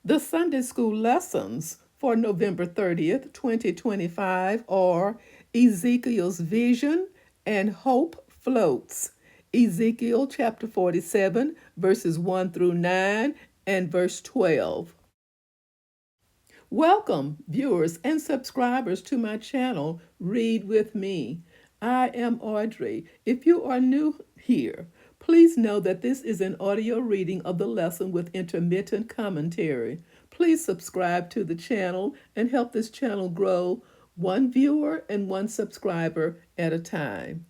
The Sunday School lessons for November 30th, 2025 are Ezekiel's Vision and Hope Floats. Ezekiel chapter 47, verses 1 through 9 and verse 12. Welcome, viewers and subscribers to my channel, Read With Me. I am Audrey. If you are new here, please know that this is an audio reading of the lesson with intermittent commentary. Please subscribe to the channel and help this channel grow one viewer and one subscriber at a time.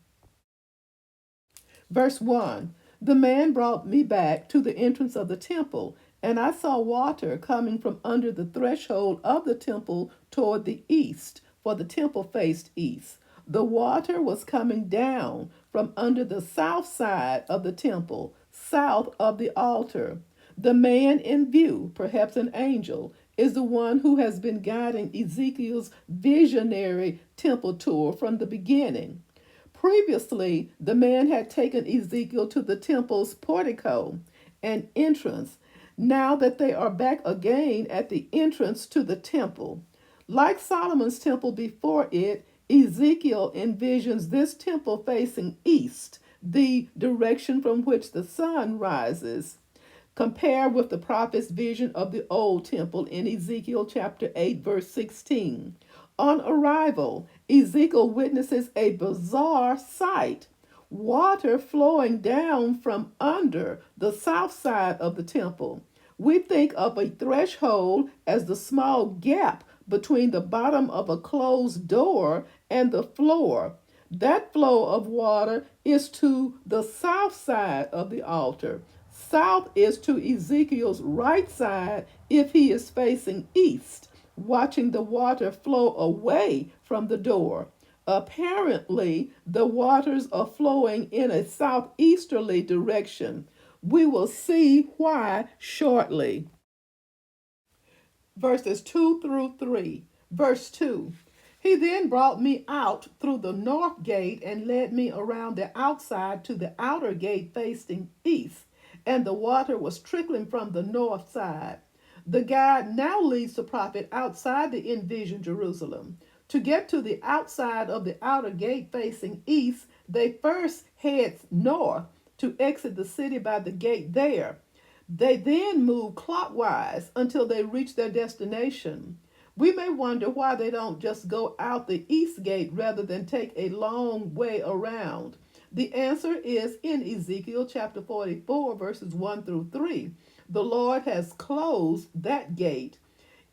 Verse 1. The man brought me back to the entrance of the temple, and I saw water coming from under the threshold of the temple toward the east, for the temple faced east. The water was coming down from under the south side of the temple, south of the altar. The man in view, perhaps an angel, is the one who has been guiding Ezekiel's visionary temple tour from the beginning. Previously, the man had taken Ezekiel to the temple's portico and entrance. Now that they are back again at the entrance to the temple. Like Solomon's temple before it, Ezekiel envisions this temple facing east, the direction from which the sun rises. Compare with the prophet's vision of the old temple in Ezekiel chapter 8, verse 16. On arrival, Ezekiel witnesses a bizarre sight: water flowing down from under the south side of the temple. We think of a threshold as the small gap between the bottom of a closed door and the floor. That flow of water is to the south side of the altar. South is to Ezekiel's right side if he is facing east, watching the water flow away from the door. Apparently, the waters are flowing in a southeasterly direction. We will see why shortly. Verses 2 through 3. Verse 2. He then brought me out through the north gate and led me around the outside to the outer gate facing east, and the water was trickling from the north side. The guide now leads the prophet outside the envisioned Jerusalem. To get to the outside of the outer gate facing east, they first head north to exit the city by the gate there. They then move clockwise until they reach their destination. We may wonder why they don't just go out the east gate rather than take a long way around. The answer is in Ezekiel chapter 44, verses 1 through 3. The Lord has closed that gate.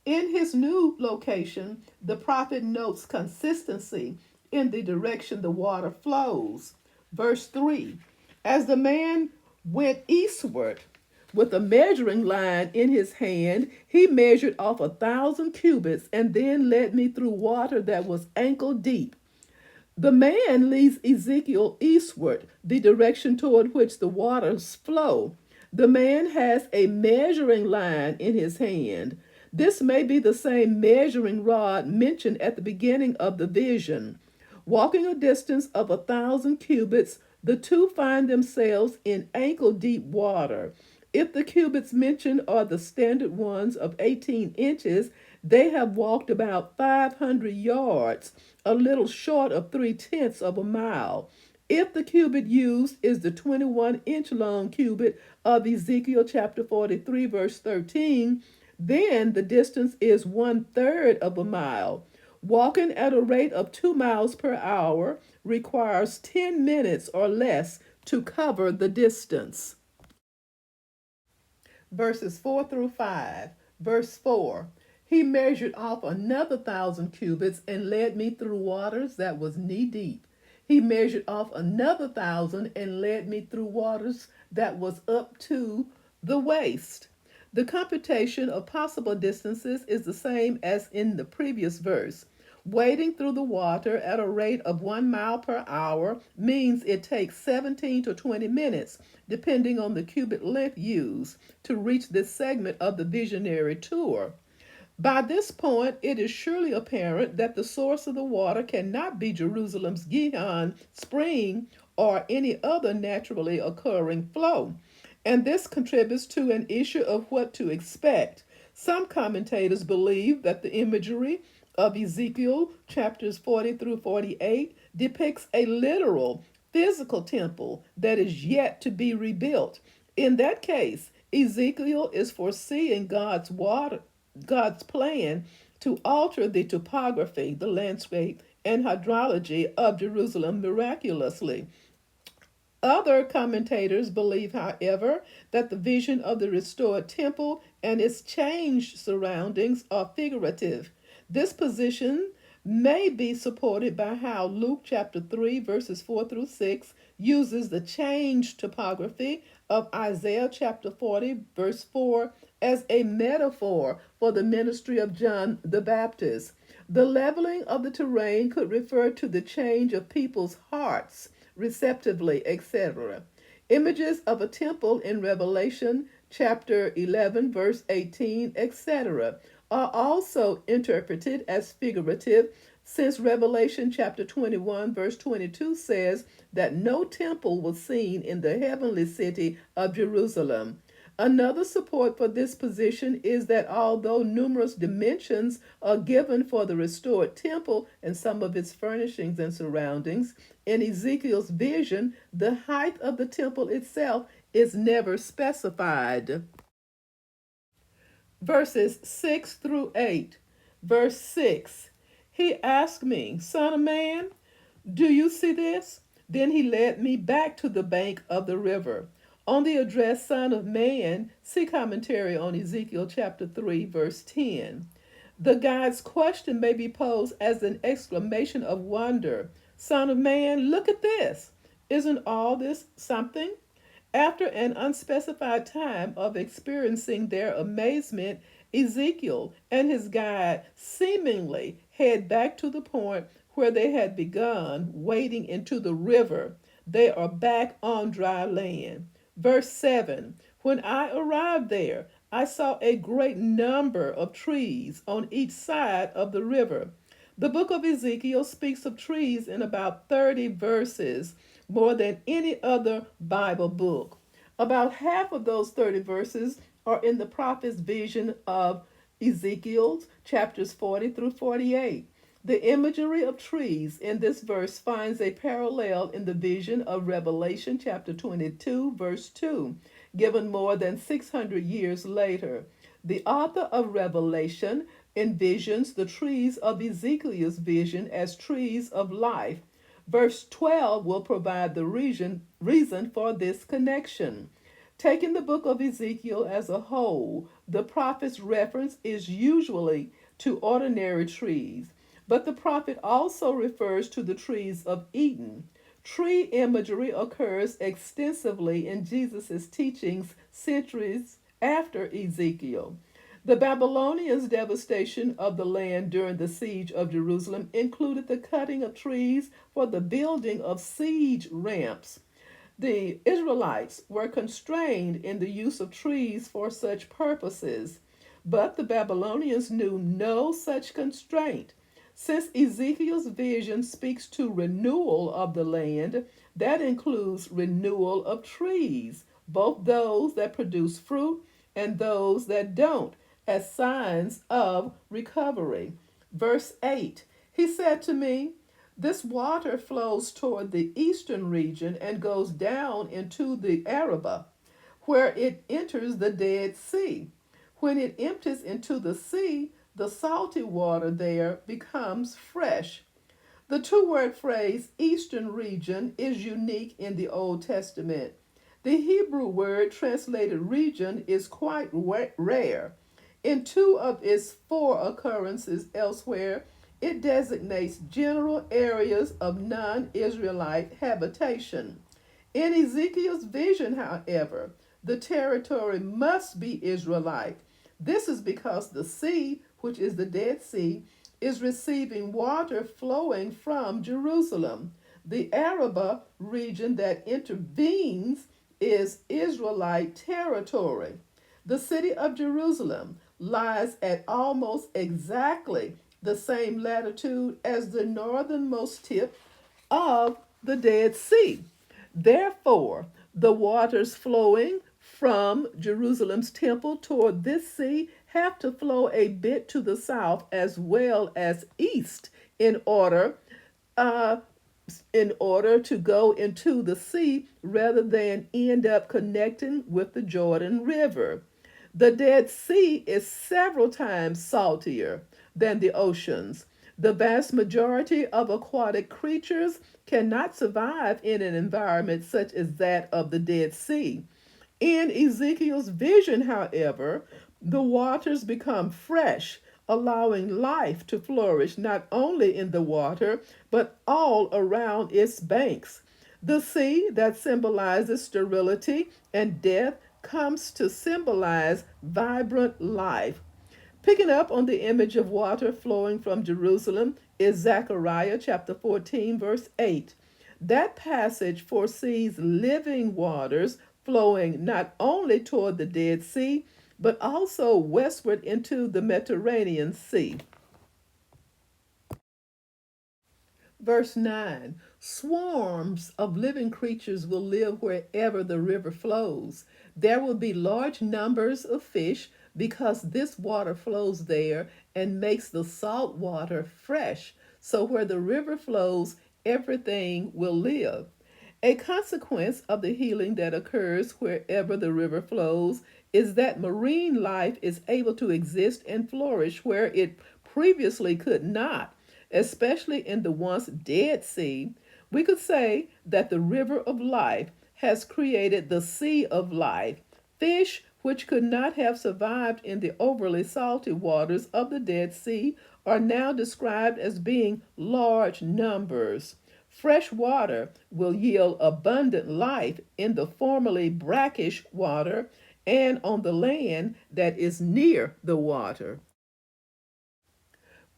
In his new location, the prophet notes consistency in the direction the water flows. Verse 3. As the man went eastward with a measuring line in his hand, he measured off 1,000 cubits and then led me through water that was ankle deep. The man leads Ezekiel eastward, the direction toward which the waters flow. The man has a measuring line in his hand. This may be the same measuring rod mentioned at the beginning of the vision. Walking a distance of 1,000 cubits, the two find themselves in ankle-deep water. If the cubits mentioned are the standard ones of 18 inches, they have walked about 500 yards, a little short of 3/10 of a mile. If the cubit used is the 21-inch long cubit of Ezekiel chapter 43, verse 13, then the distance is 1/3 of a mile. Walking at a rate of 2 miles per hour requires 10 minutes or less to cover the distance. Verses 4 through 5. Verse 4. He measured off another 1,000 cubits and led me through waters that was knee deep. He measured off another 1,000 and led me through waters that was up to the waist. The computation of possible distances is the same as in the previous verse. Wading through the water at a rate of 1 mile per hour means it takes 17 to 20 minutes, depending on the cubit length used, to reach this segment of the visionary tour. By this point, it is surely apparent that the source of the water cannot be Jerusalem's Gihon spring or any other naturally occurring flow. And this contributes to an issue of what to expect. Some commentators believe that the imagery of Ezekiel chapters 40 through 48 depicts a literal physical temple that is yet to be rebuilt. In that case, Ezekiel is foreseeing God's plan to alter the topography, the landscape, and hydrology of Jerusalem miraculously. Other commentators believe, however, that the vision of the restored temple and its changed surroundings are figurative. This position may be supported by how Luke chapter 3, verses 4 through 6 uses the changed topography of Isaiah chapter 40, verse 4 as a metaphor for the ministry of John the Baptist. The leveling of the terrain could refer to the change of people's hearts receptively, etc. Images of a temple in Revelation chapter 11, verse 18, etc., are also interpreted as figurative, since Revelation chapter 21, verse 22 says that no temple was seen in the heavenly city of Jerusalem. Another support for this position is that although numerous dimensions are given for the restored temple and some of its furnishings and surroundings, in Ezekiel's vision, the height of the temple itself is never specified. Verses 6 through 8. Verse 6. He asked me, Son of man, do you see this? Then he led me back to the bank of the river. On the address Son of Man, see commentary on Ezekiel chapter 3, verse 10. The guide's question may be posed as an exclamation of wonder. Son of man, look at this. Isn't all this something? After an unspecified time of experiencing their amazement, Ezekiel and his guide seemingly head back to the point where they had begun, wading into the river. They are back on dry land. Verse 7. When I arrived there, I saw a great number of trees on each side of the river. The book of Ezekiel speaks of trees in about 30 verses, more than any other Bible book. About half of those 30 verses are in the prophet's vision of Ezekiel, chapters 40 through 48. The imagery of trees in this verse finds a parallel in the vision of Revelation chapter 22, verse 2, given more than 600 years later. The author of Revelation envisions the trees of Ezekiel's vision as trees of life. Verse 12 will provide the reason for this connection. Taking the book of Ezekiel as a whole, the prophet's reference is usually to ordinary trees, but the prophet also refers to the trees of Eden. Tree imagery occurs extensively in Jesus' teachings centuries after Ezekiel. The Babylonians' devastation of the land during the siege of Jerusalem included the cutting of trees for the building of siege ramps. The Israelites were constrained in the use of trees for such purposes, but the Babylonians knew no such constraint. Since Ezekiel's vision speaks to renewal of the land, that includes renewal of trees, both those that produce fruit and those that don't, as signs of recovery. Verse 8. He said to me, this water flows toward the eastern region and goes down into the Arabah, where it enters the Dead Sea. When it empties into the sea, the salty water there becomes fresh. The two-word phrase eastern region is unique in the Old Testament. The Hebrew word translated region is quite rare. In two of its four occurrences elsewhere, it designates general areas of non-Israelite habitation. In Ezekiel's vision, however, the territory must be Israelite. This is because the sea, which is the Dead Sea, is receiving water flowing from Jerusalem. The Arabah region that intervenes is Israelite territory. The city of Jerusalem lies at almost exactly the same latitude as the northernmost tip of the Dead Sea. Therefore, the waters flowing from Jerusalem's temple toward this sea have to flow a bit to the south as well as east in order uh, to go into the sea rather than end up connecting with the Jordan River. The Dead Sea is several times saltier than the oceans. The vast majority of aquatic creatures cannot survive in an environment such as that of the Dead Sea. In Ezekiel's vision, however, the waters become fresh, allowing life to flourish not only in the water, but all around its banks. The sea that symbolizes sterility and death comes to symbolize vibrant life. Picking up on the image of water flowing from Jerusalem is Zechariah chapter 14, verse 8. That passage foresees living waters flowing not only toward the Dead Sea, but also westward into the Mediterranean Sea. Verse 9. Swarms of living creatures will live wherever the river flows. There will be large numbers of fish because this water flows there and makes the salt water fresh. So where the river flows, everything will live. A consequence of the healing that occurs wherever the river flows is that marine life is able to exist and flourish where it previously could not, especially in the once dead sea. We could say that the river of life has created the sea of life. Fish, which could not have survived in the overly salty waters of the Dead Sea, are now described as being large numbers. Fresh water will yield abundant life in the formerly brackish water and on the land that is near the water.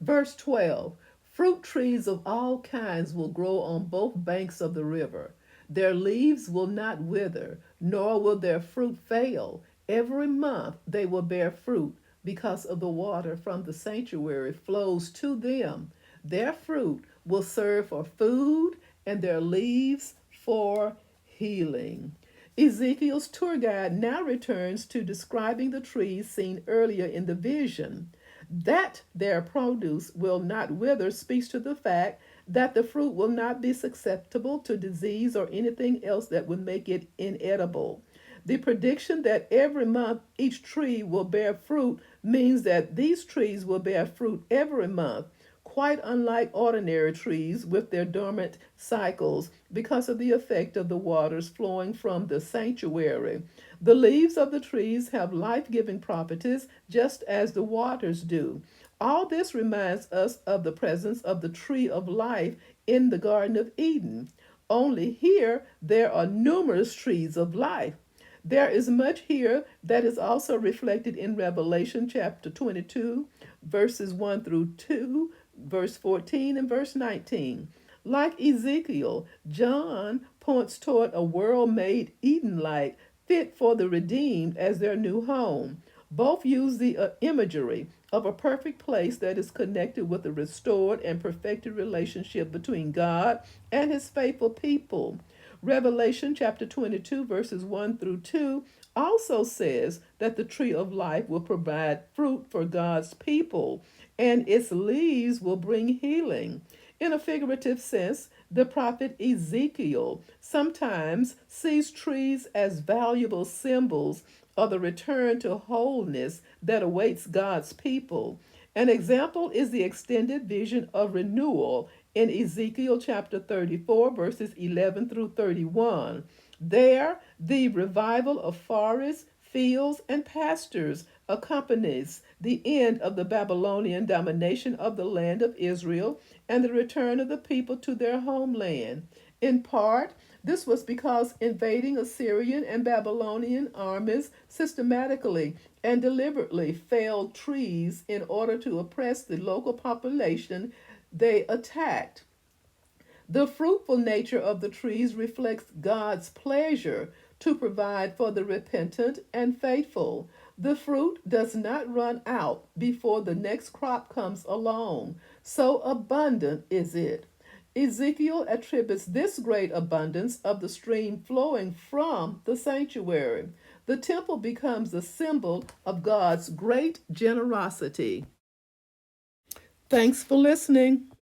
Verse 12. Fruit trees of all kinds will grow on both banks of the river. Their leaves will not wither, nor will their fruit fail. Every month they will bear fruit, because of the water from the sanctuary flows to them. Their fruit will serve for food, and their leaves for healing. Ezekiel's tour guide now returns to describing the trees seen earlier in the vision. That their produce will not wither speaks to the fact that the fruit will not be susceptible to disease or anything else that would make it inedible. The prediction that every month each tree will bear fruit means that these trees will bear fruit every month, quite unlike ordinary trees with their dormant cycles because of the effect of the waters flowing from the sanctuary. The leaves of the trees have life giving properties just as the waters do. All this reminds us of the presence of the tree of life in the Garden of Eden. Only here there are numerous trees of life. There is much here that is also reflected in Revelation chapter 22, verses 1 through 2, verse 14, and verse 19. Like Ezekiel, John points toward a world made Eden like, fit for the redeemed as their new home. Both use the imagery of a perfect place that is connected with a restored and perfected relationship between God and his faithful people. Revelation chapter 22, verses 1 through 2 also says that the tree of life will provide fruit for God's people, and its leaves will bring healing. In a figurative sense, the prophet Ezekiel sometimes sees trees as valuable symbols of the return to wholeness that awaits God's people. An example is the extended vision of renewal in Ezekiel chapter 34, verses 11 through 31. There, the revival of forests, fields, and pastures accompanies the end of the Babylonian domination of the land of Israel and the return of the people to their homeland. In part, this was because invading Assyrian and Babylonian armies systematically and deliberately felled trees in order to oppress the local population they attacked. The fruitful nature of the trees reflects God's pleasure to provide for the repentant and faithful. The fruit does not run out before the next crop comes along, so abundant is it. Ezekiel attributes this great abundance of the stream flowing from the sanctuary. The temple becomes a symbol of God's great generosity. Thanks for listening.